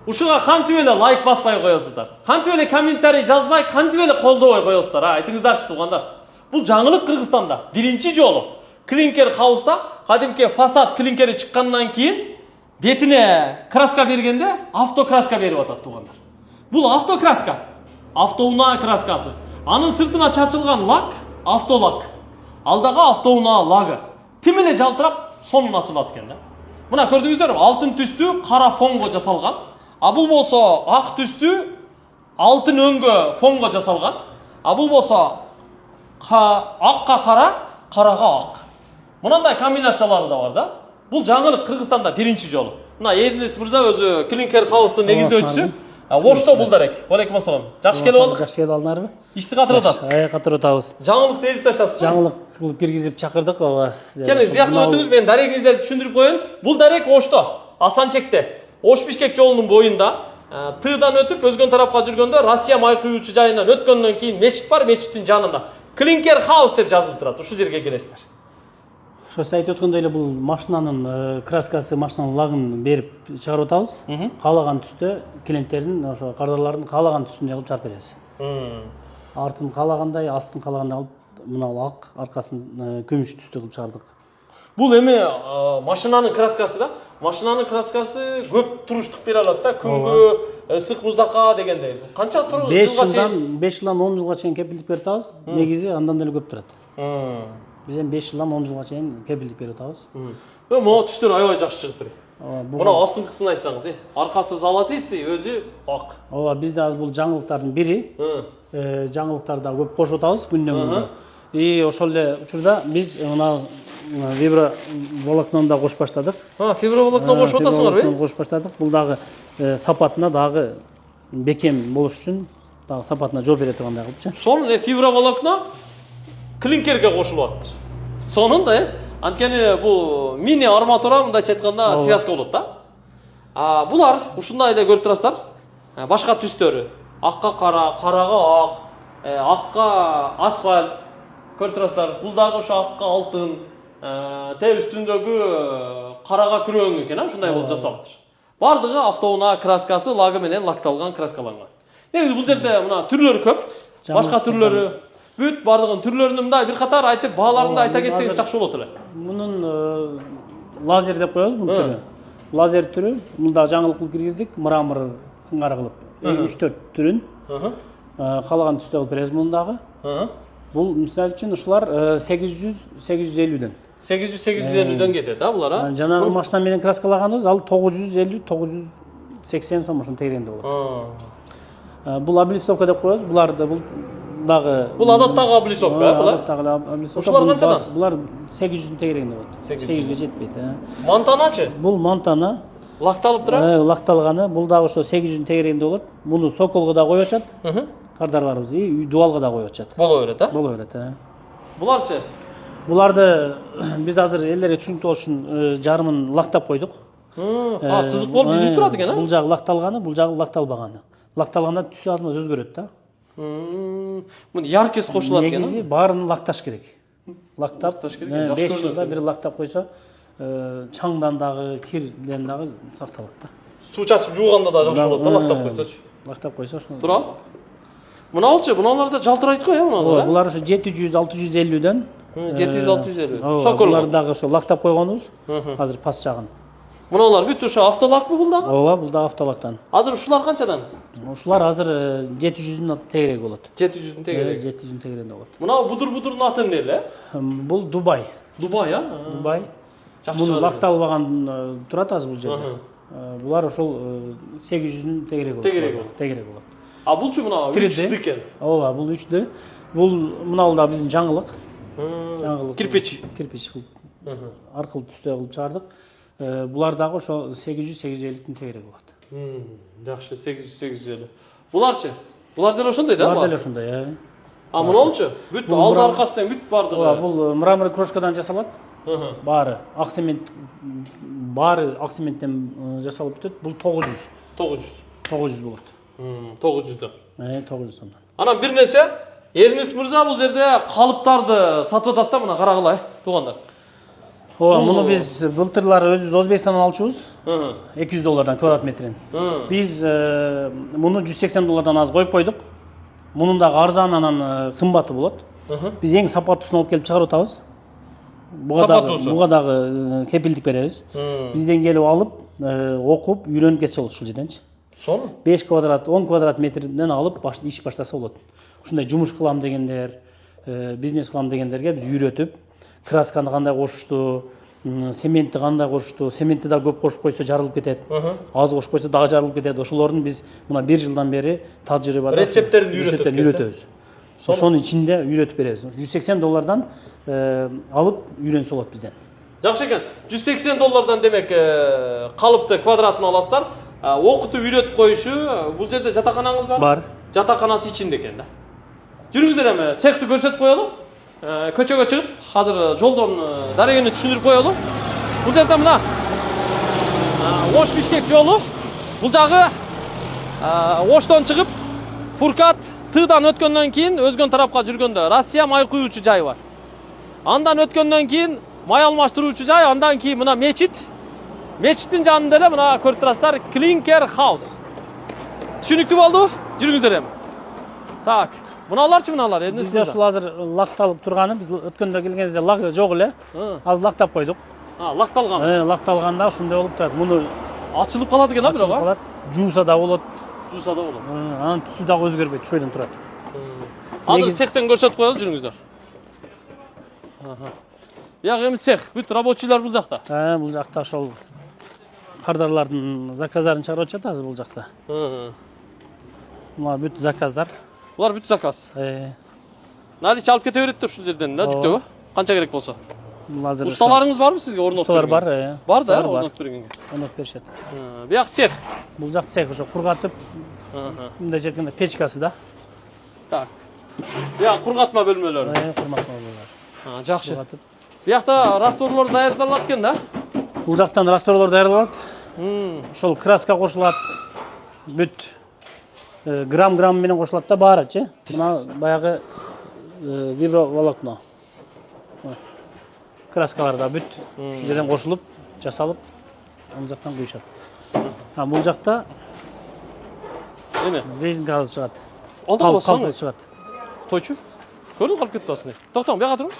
Ушуга кантип эле лайк баспай коесуздар? Кантип эле комментарий жазбай, кантип эле колдобой коесуздар? Айтыңыздарчы туугандар. Бул жаңылык Кыргызстанда биринчи жолу Клинкер Хауста кадимки фасад клинкери чыккандан кийин бетине краска бергенде автокраска берип атат туугандар. Бул автокраска, автоунаа краскасы. Анын сыртына чачылган лак автолак. Алдагы автоунаа лагы. Тим эле жалтырап сонун ачылат экен да. Мына көрдүңүздөрбү? Алтын түстүү кара фонго жасалган. А бул болсо ак түстүү алтын өңгө фонго жасалган. А бул болсо акка кара, карага ак. Мынандай комбинациялары да бар да. Бул жаңылык Кыргызстанда биринчи жолу. Мына Эрнест мырза өзү Клинкер Хаустун негиздөөчүсү. Ошто Булдарек. Алейкум ассалам. Жакшы келип алдык. Жакшы келип алдыңарбы? Ишти катырып атасыз. Катырып атабыз. Жаңылыкты эзип таштапсыз. Жаңылык кылып киргизип чакырдык. Келиңиз, бияка өтүңүз, мен дарегиңиздерди түшүндүрүп коеюн. Бул дарек Ошто, Асанчекте, Ош-Бишкек жолунун боюнда, Тыдан өтүп өзгөн тарапка жүргөндө Россия май куюучу жайынан өткөндөн кийин мечит бар, мечиттин жанында Клинкер Хаус деп жазылып турат. Ушул жерге келесиздер. Ошо сиз айтып өткөндөй эле бул машинанын краскасы, машинанын лагын берип чыгарып атабыз. Каалаган түстө клиенттердин, ошо кардарлардын каалаган түсүндөй кылып чыгарып беребиз. Артын каалагандай, астын каалагандай кылып, мына ак, аркасын күмүш түстө кылып чыгардык. Бул эми машинанын краскасы да. Машинанын краскасы көп туруштук бере алат да. Күнгө, ысык муздакка дегендей. Канча туруу? 5 жылдан 10 жылга чейин кепилдик берип атабыз. Негизи андан деле көп турат. Биз эми 5 жылдан 10 жылга чейин кепилдик берип атабыз. Могу түстөр аябай жакшы чыгып туруп. Мына астыңкысын айтсаңыз, аркасы золотистый, өзү ак. Ооба, бизде азыр бул жаңылыктардын бири. Жаңылыктарда көп кошуп атабыз күндөн күнгө. И ошол эле учурда биз мына виброволокнону да кошуп баштадык. Виброволокно кошуп атасыңарбы? Кошуп баштадык. Бул дагы сапатына дагы бекем болуш үчүн дагы сапатына жол бере тургандай кылыпчы. Сонун виброволокно клинкерге кошулуп атат. Сонун да, анткени бул мини арматура мындайча айтканда связка болот да. Булар ушундай эле көрүп турасыздар. Башка түстөрү, акка кара, карага ак, акка асфальт көрүп турасыздар. Бул дагы ошо акка алтын, те үстүндөгү карага күрөң экен, ушундай болуп жасалыптыр. Бардыгы автоунаа краскасы лагы менен лакталган, краскаланган. Негизи бул жерде мына түрлөрү көп, башка түрлөрү бүт бардыгын түрлөрүнүн да бир катар айтып, бааларын да айта кетсеңиз жакшы болот эле. Мунун лазер деп коебуз бул түрү. Лазер түрү, мында жаңылык кылып киргиздик, мрамор сыңгары кылып. 3-4 түрүн каалаган түстө кылып беребиз мундагы. Бул мисалы үчүн ушулар 800-850дөн. 800-850дөн кетет, булар, Жанагы машина менен краскалаганыбыз ал 950-980 сом ушун тегерегинде болот. Бул облицовка деп коебуз. Буларды бул дагы бул адаттагы облицовка, булар. Ушулар канчадан? Булар 800дүн тегерегинде болот. 800ге жетпейт. Монтаначы? Бул монтана. Лакталып турат? Лакталганы. Бул дагы ошо 800дүн тегерегинде болот. Муну соколго да коюп атышат. Кардарларыбыз үй дуалга да коюп атышат. Боло берет, Боло берет, Буларчы? Буларды биз азыр элдерге түшүнүктүү болуш үчүн жарымын лактап койдук. Сызык болуп үйүнүп турат экен, Бул жагы лакталганы, бул жагы лакталбаганы. Лакталганда түсү азыр өзгөрөт да. Мына яркость кошулат экен. Негизи баарын лакташ керек. Лактап 5 жылда бир лактап койсо, чаңдан дагы, кирден дагы сакталат да. Суу чачып жууганда да жакшы болот да, лактап койсочу. Лактап койсо ошо. Тура. Мыналчы, мыналарда жалтырайт го, мыналар. Булар ошо 700-650дөн. 700-650. Сокол. Булар дагы ошо лактап койгонубуз. Азыр пас жагын. Мыналар бүт ошо автолакпы бул дагы? Ооба, бул да автолактан. Азыр ушулар канчадан? Ушулар азыр 700дүн тегереги болот. 700дүн тегереги. 700дүн тегерегинде болот. Мына будурдун атын эмне эле? Бул Дубай. Дубай, Дубай. Муну лакталбаган турат азыр бул жерде. Булар ошол 800дүн тегереги болот. Тегереги болот. Булчу мына 3D экен. Ооба, бул 3D. Бул мынау да биздин жаңылык. Кирпич кылып аркылуу түстө кылып чыгардык. Булар дагы ошо 800-850дүн тегереги болот. Жакшы, 800-850. Буларчы? Булар деле ошондой да? Булар деле ошондой, Мыналчы? Бүт алды аркасынан бүт бардыгы. Ооба, бул мрамор крошкадан жасалат. Баары ак цемент, баары ак цементтен жасалып бүтөт. Бул 900. 900 болот. 900дөн. 900 сомдон. Анан бир нерсе, Эрнест мырза бул жерде калыптарды сатып атат да, мына карагыла, туугандар. Ооба, муну биз былтырлары өзүбүз Өзбекстандан алчубуз. $200 квадрат метрин. Биз муну $180 аз коюп койдук. Мунун дагы арзан анан кымбаты болот. Биз эң сапаттуусун алып келип чыгарып атабыз. Буга дагы кепилдик беребиз. Бизден келип алып, окуп, үйрөнүп кетсе болот ушул жерденчи. Сонун. 5 квадрат, 10 квадрат метрден алып иш баштаса болот. Ушундай жумуш кылам дегендер, бизнес кылам дегендерге биз үйрөтүп, красканы кандай кошушту, цементти кандай кошушту, цементти да көп кошуп койсо жарылып кетет. Аз кошуп койсо дагы жарылып кетет. Ошолордун биз мына 1 жылдан бери тажрыйбада рецепттерин үйрөтөбүз. Ошонун ичинде үйрөтүп беребиз. $180 алып үйрөнсө болот бизден. Жакшы экен. $180 демек калыпты квадратын аласыздар. Окутуп үйрөтүп коюшу, бул жерде жатаканаңыз барбы? Бар. Жатаканасы ичинде экен да. Жүрүңүздөр эми цехти көрсөтүп коелу. Көчөгө чыгып, азыр жолдон дарегени түшүндүрүп коелу. Бул жерде мына Ош Бишкек жолу. Бул жагы Оштон чыгып, Фуркат Тыдан өткөндөн кийин өзгөн тарапка жүргөндө Россия май куюучу жай бар. Андан өткөндөн кийин май алмаштыруучу жай, андан кийин мына мечит. Мечиттин жанында эле мына көрүп турасыздар, Клинкер Хаус. Түшүнүктүү болду? Жүрүңүздөр эми. Так, мыналарчы мыналар? Бизде ушул азыр лакталып турганы, биз өткөндө келгенибизде лак жок эле. Азыр лактап койдук. Лакталган. Лакталганда ушундай болуп турат. Муну ачылып калат экен да бирок. Жууса да болот. Анан түсү дагы өзгөрбөйт, ушойдон турат. Азыр цехтен көрсөтүп коелу, жүрүңүздөр. Бияк эми цех, бүт рабочийлар бул жакта. Бул жакта ошол кардарлардын заказдарын чыгарып атышат азыр бул жакта. Мына бүт заказдар. Булар бүт заказ. Налич алып кете берет ушул жерден, да, жүктөгө. Канча керек болсо. Азыр Усталарыңыз барбы сизге орнотуп? Усталар бар, Бар да, орнотуп бергенге. Орнотуп беришет. Бияк цех. Бул жак цех ошо кургатып, мындай жеткенде печкасы да. Так. Бияк кургатма бөлмөлөрү. Кургатма бөлмөлөр. Жакшы. Биякта растворлор даярдалат экен да? Бул жактан растворлор даярдалат. Ошол краска кошулат. Бүт грамм менен кошулат да баарычы. Мына баягы виброволокно. Краскалар да бүт ушул жерден кошулуп, жасалып, ал жактан куюшат. Бул жакта эме резинка чыгат. Алдыга бассаң чыгат. Тойчу? Көрүн калып кетти асыны. Токтоң, бияка туруң.